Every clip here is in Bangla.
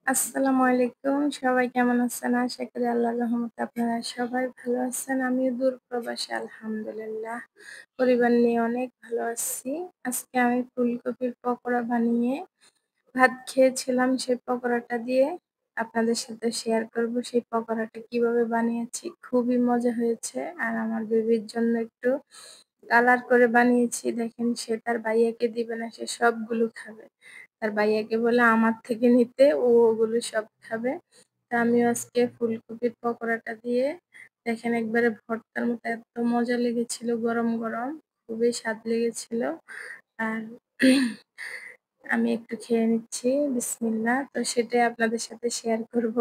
আসসালামু আলাইকুম। সবাই কেমন আছেন? আশা করি আল্লাহর রহমতে আপনারা সবাই ভালো আছেন। আমিও দূর প্রবাসে আলহামদুলিল্লাহ। পরিবার নিয়ে অনেক ভালো আছি। আজকে আমি ফুলকপির পকোড়া বানিয়ে ভাত খেয়েছিলাম। সেই পকোড়াটা দিয়ে আপনাদের সাথে শেয়ার করব। সেই পকোড়াটা কিভাবে বানিয়েছি। খুবই মজা হয়েছে। আর আমার বেবির জন্য একটু কালার করে বানিয়েছি। দেখেন সে তার ভাইয়াকে দিবে না, সে সবগুলো খাবে। তার ভাইয়াকে বলে আমার থেকে নিতে, ও ওগুলো সব খাবে। তা আমিও আজকে ফুলকপির পকোড়াটা দিয়ে দেখেন একবারে ভর্তার মতো এত মজা লেগেছিল গরম, গরম। খুবই স্বাদ লেগেছিল। আর আমি একটু খেয়ে নিচ্ছি। বিসমিল্লাহ। তো সেটাই আপনাদের সাথে শেয়ার করব।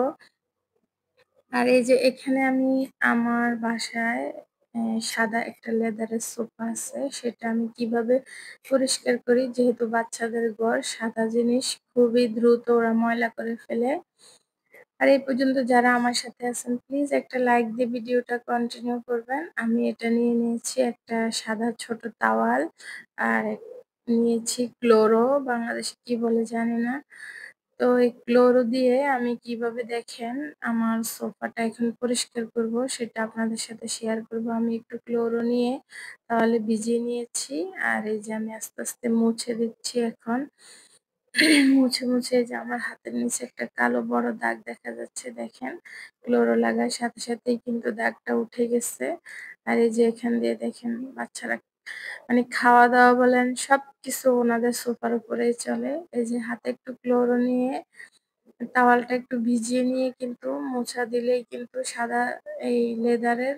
আর এই যে এখানে আমি আমার বাসায় সাদা একটা লেদারের সোফা আছে। সেটা আমি কিভাবে পরিষ্কার করি, যেহেতু বাচ্চাদের ঘর, সাদা জিনিস খুবই দ্রুত ওরা ময়লা করে ফেলে। আর এই পর্যন্ত যারা আমার সাথে আছেন প্লিজ একটা লাইক দিয়ে ভিডিওটা কন্টিনিউ করবেন। আমি এটা নিয়ে নিয়েছি একটা সাদা ছোট তাওয়াল, আর নিয়েছি ক্লোরো, বাংলাদেশে কি বলে জানি না। তো এই ক্লোরো দিয়ে আমি কিভাবে দেখেন আমার সোফাটা এখন পরিষ্কার করব সেটা আপনাদের সাথে শেয়ার করব। আমি একটু ক্লোরো নিয়ে তাহলে ভিজিয়ে নিয়েছি। আর এই যে আমি আস্তে, আস্তে মুছে দিচ্ছি এখন। মুছে, মুছে এই যে আমার হাতের নিচে একটা কালো বড় দাগ দেখা যাচ্ছে দেখেন। ক্লোরো লাগার সাথে, সাথেই কিন্তু দাগটা উঠে গেছে। আর এই যে এখান দিয়ে দেখেন বাচ্চারা মানে খাওয়া-দাওয়া বলেন সবকিছু উনাদের সোফার উপরেই চলে। এই যে হাতে একটু ক্লোরো নিয়ে টাওয়ালটা একটু ভিজিয়ে নিয়ে কিন্তু মোছা দিলেই কিন্তু সাদা এই লেদারের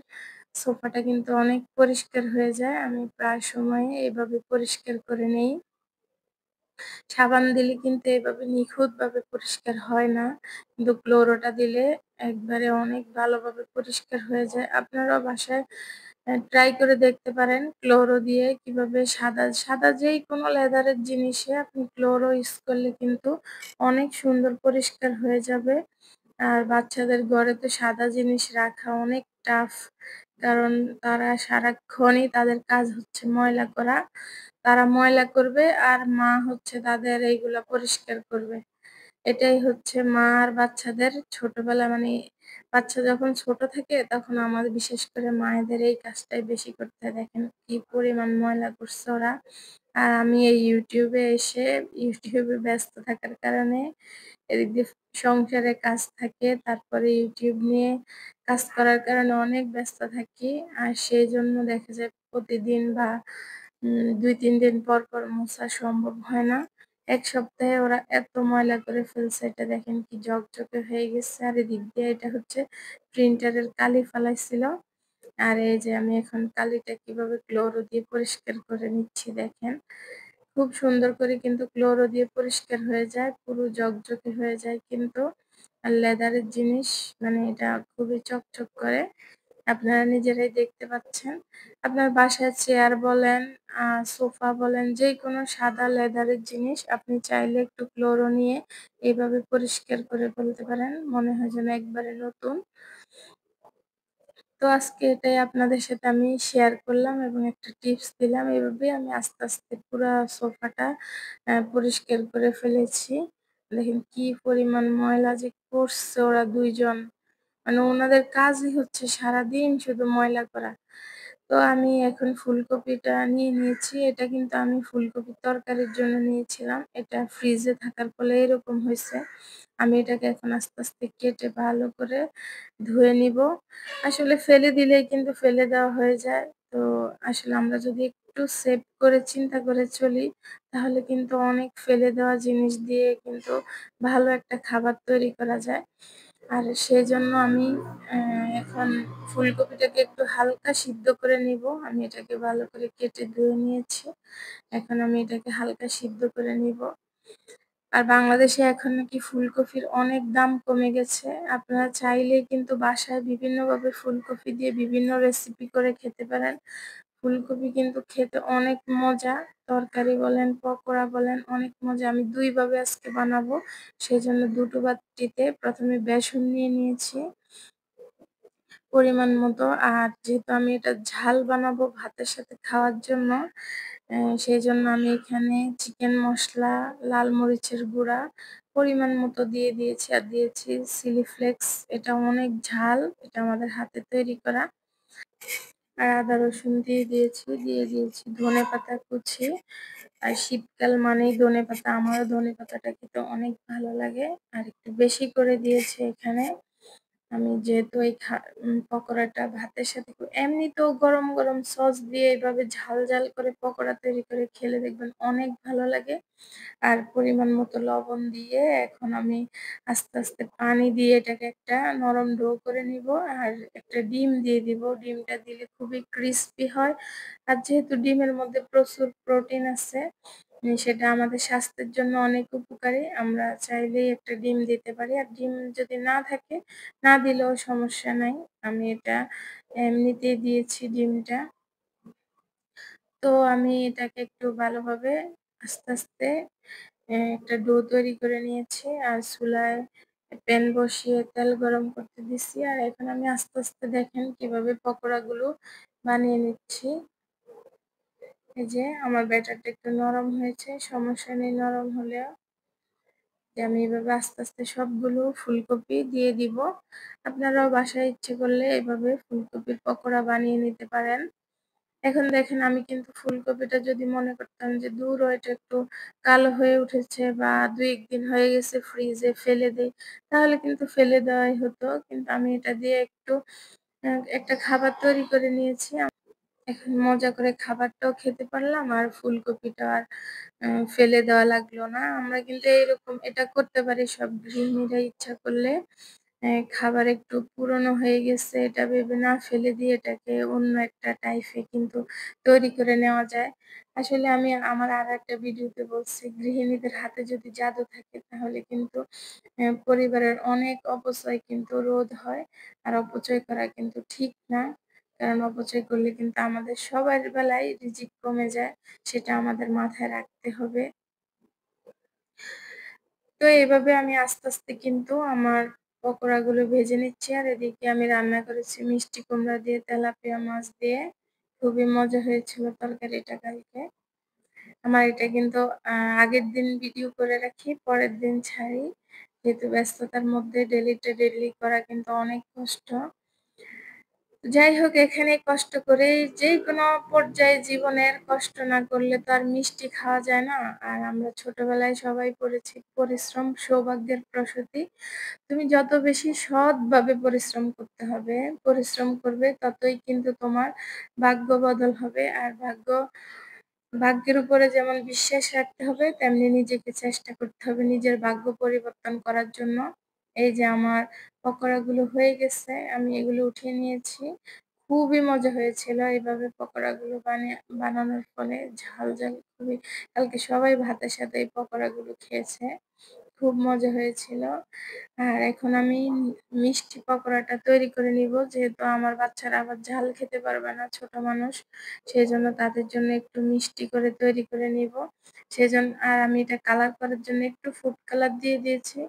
সোফাটা কিন্তু অনেক পরিষ্কার হয়ে যায়। আমি প্রায় সময় এভাবে পরিষ্কার করে নেই। সাবান দিলে কিন্তু এভাবে নিখুঁতভাবে পরিষ্কার হয় না। কিন্তু ক্লোরোটা দিলে একবারে অনেক ভালোভাবে পরিষ্কার হয়ে যায়। আপনারাও বাসায় ট্রাই করে দেখতে পারেন ক্লোরো দিয়ে কিভাবে সাদা যেইকোনো লেদারের জিনিসে আপনি ক্লোরো ইউজ করলে কিন্তু অনেক সুন্দর পরিষ্কার হয়ে যাবে। আর বাচ্চাদের ঘরে তো সাদা জিনিস রাখা অনেক টাফ। কারণ তারা সারাক্ষণই তাদের কাজ হচ্ছে ময়লা করা। তারা ময়লা করবে আর মা হচ্ছে তাদের এইগুলা পরিষ্কার করবে। এটাই হচ্ছে মা আর বাচ্চাদের ছোটবেলা মানে বাচ্চা যখন ছোট থাকে তখন আমাদের বিশেষ করে মায়েদের এই কাজটাই বেশি করতে হয়। দেখেন কি পরিমাণ ময়লা করছে ওরা। আর আমি এই ইউটিউবে এসে ইউটিউবে ব্যস্ত থাকার কারণে এদিক দিয়ে সংসারে কাজ থাকে, তারপরে ইউটিউব নিয়ে কাজ করার কারণে অনেক ব্যস্ত থাকি। আর সেজন্য দেখা যায় প্রতিদিন বা ২-৩ দিন পর, পর মোছা সম্ভব হয় না। ১ সপ্তাহে ওরা এত ময়লা করে ফেলছে, এটা দেখেন কি ঝকঝকে হয়ে গেছে। আর এদিক দিয়ে এটা হচ্ছে প্রিন্টারের কালি ফালাইছিল। আর এই যে আমি এখন কালিটা কিভাবে ক্লোরো দিয়ে পরিষ্কার করে নিচ্ছি দেখেন। খুব সুন্দর করে কিন্তু ক্লোরো দিয়ে পরিষ্কার হয়ে যায়, পুরো ঝকঝকে হয়ে যায় কিন্তু। আর লেদারের জিনিস মানে এটা খুবই চকচক করে। আপনারা নিজেরাই দেখতে পাচ্ছেন। আপনার বাসায় চেয়ার বলেন, সোফা বলেন, যেকোনো সাদা লেদারের জিনিস আপনি চাইলে একটু ক্লোরো নিয়ে এভাবে পরিষ্কার করে ফেলতে পারেন। মনে হয় যেন একবারে নতুন। তো আজকে এটাই আপনাদের সাথে আমি শেয়ার করলাম এবং একটা টিপস দিলাম। এভাবেই আমি আস্তে, আস্তে পুরা সোফাটা পরিষ্কার করে ফেলেছি। দেখেন কি পরিমাণ ময়লা যে করছে ওরা ২ জন। মানে উনাদের কাজই হচ্ছে সারাদিন শুধু ময়লা করা। তো আমি এখন ফুলকপিটা নিয়ে নিয়েছি। এটা কিন্তু আমি ফুলকপির তরকারির জন্য নিয়েছিলাম। এটা ফ্রিজে থাকার ফলে এরকম হইছে। আমি এটাকে এখন আস্তে, আস্তে কেটে ভালো করে ধুয়ে নিবো। আসলে ফেলে দিলেই কিন্তু ফেলে দেওয়া হয়ে যায়। তো আসলে আমরা যদি একটু সেভ করে চিন্তা করে চলি, তাহলে কিন্তু অনেক ফেলে দেওয়া জিনিস দিয়ে কিন্তু ভালো একটা খাবার তৈরি করা যায়। আর সেজন্য আমি এখন ফুলকপিটাকে একটু হালকা সিদ্ধ করে নিবো। আমি এটাকে ভালো করে কেটে ধুয়ে নিয়েছি। এখন আমি এটাকে হালকা সিদ্ধ করে নিবো। আর বাংলাদেশে এখন নাকি ফুলকপির অনেক দাম কমে গেছে। আপনারা চাইলেই কিন্তু বাসায় বিভিন্নভাবে ফুলকপি দিয়ে বিভিন্ন রেসিপি করে খেতে পারেন। ফুলকপি কিন্তু খেতে অনেক মজা। তরকারি বলেন, পকোড়া বলেন অনেক মজা। আমি ২ ভাবে আজকে বানাবো। সেজন্য ২ টো বাটিতে ১ম এ বেসন নিয়ে নিয়েছি পরিমাণ মতো। আর যেহেতু আমি এটা ঝাল বানাবো ভাতের সাথে খাওয়ার জন্য, সেজন্য আমি এখানে চিকেন মসলা, লাল মরিচের গুঁড়া, পরিমাণ মতো দিয়ে দিয়েছি আর দিয়েছি চিলি ফ্লেক্স। এটা অনেক ঝাল। এটা আমাদের হাতে তৈরি করা। আর আদা রসুন দিয়ে দিয়েছি, দিয়ে দিয়েছি ধনেপাতা কুচি। আর শীতকাল মানেই ধনেপাতা। আমারও ধনেপাতাটা খেতে অনেক ভালো লাগে। আর একটু বেশি করে দিয়েছি এখানে। আমি যেহেতু এই পকোড়াটা ভাতের সাথে এমনিতেও গরম, গরম সস দিয়ে এভাবে ঝাল, ঝাল করে পকোড়া তৈরি করে খেলে দেখবেন অনেক ভালো লাগে। আর পরিমাণ মতো লবণ দিয়ে এখন আমি আস্তে, আস্তে পানি দিয়ে এটাকে একটা নরম ডো করে নিবো। আর একটা ডিম দিয়ে দিব। ডিমটা দিলে খুবই ক্রিসপি হয়। আর যেহেতু ডিমের মধ্যে প্রচুর প্রোটিন আছে, সেটা আমাদের স্বাস্থ্যের জন্য অনেক উপকারী। আমরা চাইলেই একটা ডিম দিতে পারি। আর ডিম যদি না থাকে, না দিলেও সমস্যা নাই। আমি এটা এমনিতেই দিয়েছি ডিমটা। তো আমি এটাকে একটু ভালোভাবে আস্তে, আস্তে একটা ডো তৈরি করে নিয়েছি। আর চুলায় প্যান বসিয়ে তেল গরম করতে দিছি। আর এখন আমি আস্তে, আস্তে দেখেন কিভাবে পকোড়াগুলো বানিয়ে নিচ্ছি। এই যে আমার ব্যাটারটা একটু নরম হয়েছে, সমস্যা নেই নরম হলেও। যে আমি এভাবে আস্তে, আস্তে সবগুলো ফুলকপি দিয়ে দিব। আপনারাও বাসায় ইচ্ছে করলে এভাবে ফুলকপির পকোড়া বানিয়ে নিতে পারেন। এখন দেখেন আমি কিন্তু ফুলকপিটা যদি মনে করতাম যে দূর এটা একটু কালো হয়ে উঠেছে বা ২-১ দিন হয়ে গেছে ফ্রিজে ফেলে দেই, তাহলে কিন্তু ফেলে দেওয়াই হতো। কিন্তু আমি এটা দিয়ে একটু একটা খাবার তৈরি করে নিয়েছি। এখন মজা করে খাবারটাও খেতে পারলাম আর ফুলকপিটা আর ফেলে দেওয়া লাগলো না। আমরা কিন্তু এইরকম এটা করতে পারি সব গৃহিণীরা ইচ্ছা করলে। খাবার একটু পুরনো হয়ে গেছে এটা ভেবে না ফেলে দিয়ে এটাকে অন্য একটা টাইপে কিন্তু তৈরি করে নেওয়া যায়। আসলে আমি আমার আরেকটা ভিডিওতে বলছি গৃহিণীদের হাতে যদি জাদু থাকে তাহলে কিন্তু পরিবারের অনেক অপচয় কিন্তু রোধ হয়। আর অপচয় করা কিন্তু ঠিক না। কারণ অপচয় করলে কিন্তু আমাদের সবার বেলায় রিজিক কমে যায়। সেটা আমাদের মাথায় রাখতে হবে। তো এভাবে আমি আস্তে, আস্তে কিন্তু আমার পকোড়াগুলো ভেজে নিচ্ছি। আর এদিকে আমি রান্না করেছি মিষ্টি কুমড়া দিয়ে, তেলাপিয়া মাছ দিয়ে। খুবই মজা হয়েছিল তরকারিটা কালকে। আমার এটা কিন্তু আগের দিন ভিডিও করে রাখি, পরের দিন ছাড়ি। যেহেতু ব্যস্ততার মধ্যে ডেইলি করা কিন্তু অনেক কষ্ট। যাই হোক এখানে কষ্ট করেই যেকোনো পর্যায়ে জীবনের কষ্ট না করলে তো আর মিষ্টি খাওয়া যায় না। আর আমরা ছোটবেলায় সবাই পড়েছি পরিশ্রম সৌভাগ্যের প্রসূতি। তুমি যত বেশি সৎভাবে পরিশ্রম করতে হবে, পরিশ্রম করবে ততই কিন্তু তোমার ভাগ্য বদল হবে। আর ভাগ্যের উপরে যেমন বিশ্বাস রাখতে হবে তেমনি নিজেকে চেষ্টা করতে হবে নিজের ভাগ্য পরিবর্তন করার জন্য। এই যে আমার পকোড়াগুলো হয়ে গেছে, আমি এগুলো উঠিয়ে নিয়েছি। খুবই মজা হয়েছিল এভাবে পকোড়াগুলো বানানোর ফলে ঝাল, ঝাল খুবই কালকে সবাই ভাতের সাথে এই পকোড়াগুলো খেয়েছে। খুব মজা হয়েছিল। আর এখন আমি মিষ্টি পকোড়াটা তৈরি করে নিবো। যেহেতু আমার বাচ্চারা আবার ঝাল খেতে পারবে না, ছোট মানুষ। সেজন্য তাদের জন্য একটু মিষ্টি করে তৈরি করে নিবো। আর আমি এটা কালার করার জন্য একটু ফুড কালার দিয়ে দিয়েছি।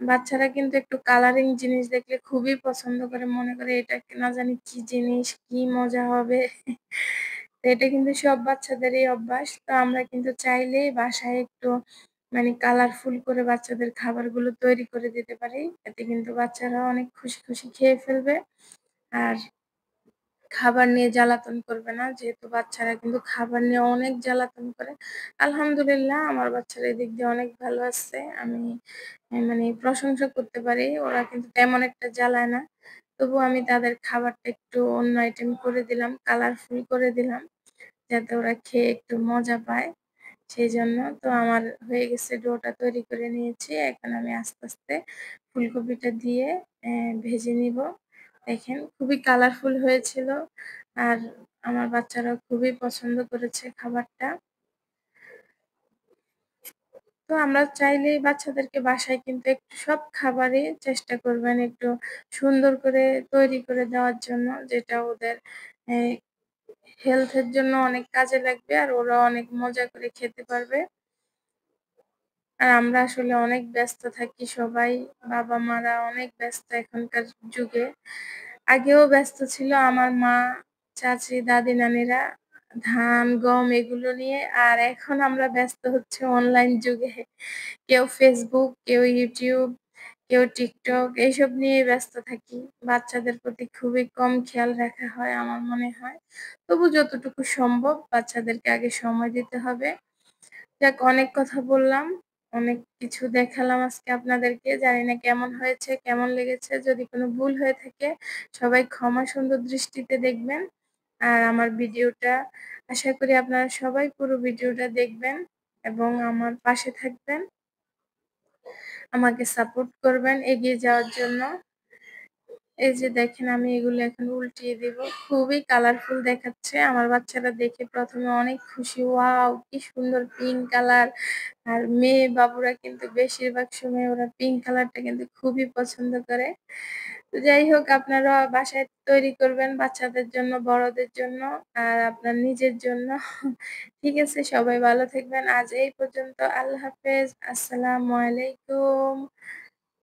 বাচ্চারা কিন্তু একটু কালারিং জিনিস দেখলে খুবই পছন্দ করে। মনে করে এটা না জানি কি জিনিস, কি মজা হবে। তো এটা কিন্তু সব বাচ্চাদেরই অভ্যাস। তো আমরা কিন্তু চাইলেই বাসায় একটু মানে কালারফুল করে বাচ্চাদের খাবারগুলো তৈরি করে দিতে পারি। এতে কিন্তু বাচ্চারা অনেক খুশি, খুশি খেয়ে ফেলবে। আর খাবার নিয়ে জ্বালাতন করবে না। যেহেতু বাচ্চারা কিন্তু খাবার নিয়ে অনেক জ্বালাতন করে। আলহামদুলিল্লাহ আমার বাচ্চারা এদিক দিয়ে অনেক ভালো আছে। আমি মানে প্রশংসা করতে পারি। ওরা কিন্তু তেমন একটা জ্বালায় না। তবুও আমি তাদের খাবারটা একটু অন্য আইটেম করে দিলাম, কালারফুল করে দিলাম। যাতে ওরা খেয়ে একটু মজা পায়। সেইজন্য তো আমার হয়ে গেছে ডোটা তৈরি করে নিয়েছি। এখন আমি আস্তে, আস্তে ফুলকপিটা দিয়ে ভেজে নিবো। দেখেন খুবই কালারফুল হয়েছিল। আর আমার বাচ্চারাও খুবই পছন্দ করেছে খাবারটা। তো আমরা চাইলেই বাচ্চাদেরকে বাসায় কিন্তু একটু সব খাবারই চেষ্টা করবেন একটু সুন্দর করে তৈরি করে দেওয়ার জন্য, যেটা ওদের এ হেলথ এর জন্য অনেক কাজে লাগবে আর ওরা অনেক মজা করে খেতে পারবে। আর আমরা আসলে অনেক ব্যস্ত থাকি সবাই। বাবা-মারা অনেক ব্যস্ত এখনকার যুগে। আগেও ব্যস্ত ছিল আমার মা, চাচী, দাদি-নানিরা। ধান, গম এগুলো নিয়ে। আর এখন আমরা ব্যস্ত হচ্ছি অনলাইন যুগে। কেউ Facebook, কেউ YouTube, কেউ TikTok এইসব নিয়ে ব্যস্ত থাকি। বাচ্চাদের প্রতি খুবই কম খেয়াল রাখা হয় আমার মনে হয়। তবু যতটুকু সম্ভব বাচ্চাদেরকে আগে সময় দিতে হবে। যাক অনেক কথা বললাম। অনেক কিছু দেখালাম আজকে আপনাদেরকে। জানি না কেমন হয়েছে, কেমন লেগেছে? যদি কোনো ভুল হয়ে থাকে সবাই ক্ষমা সুন্দর দৃষ্টিতে দেখবেন। আর আমার ভিডিওটা আশা করি আপনারা সবাই পুরো ভিডিওটা দেখবেন এবং আমার পাশে থাকবেন। আমাকে সাপোর্ট করবেন এগিয়ে যাওয়ার জন্য। এই যে দেখেন আমি এগুলো এখন উল্টিয়ে দিব। খুবই কালারফুল দেখাচ্ছে। আমার বাচ্চারা দেখে ১ম এ অনেক খুশি। ওয়াও! কি সুন্দর পিঙ্ক কালার। আর মেয়ে বাবুরা কিন্তু বেশিরভাগ সময় ওরা পিঙ্ক কালারটা কিন্তু খুবই পছন্দ করে। তো যাই হোক আপনারা বাসায় তৈরি করবেন বাচ্চাদের জন্য, বড়দের জন্য আর আপনার নিজের জন্য। ঠিক আছে? সবাই ভালো থাকবেন। আজ এই পর্যন্ত। আল্লাহ হাফেজ। আসসালামু আলাইকুম।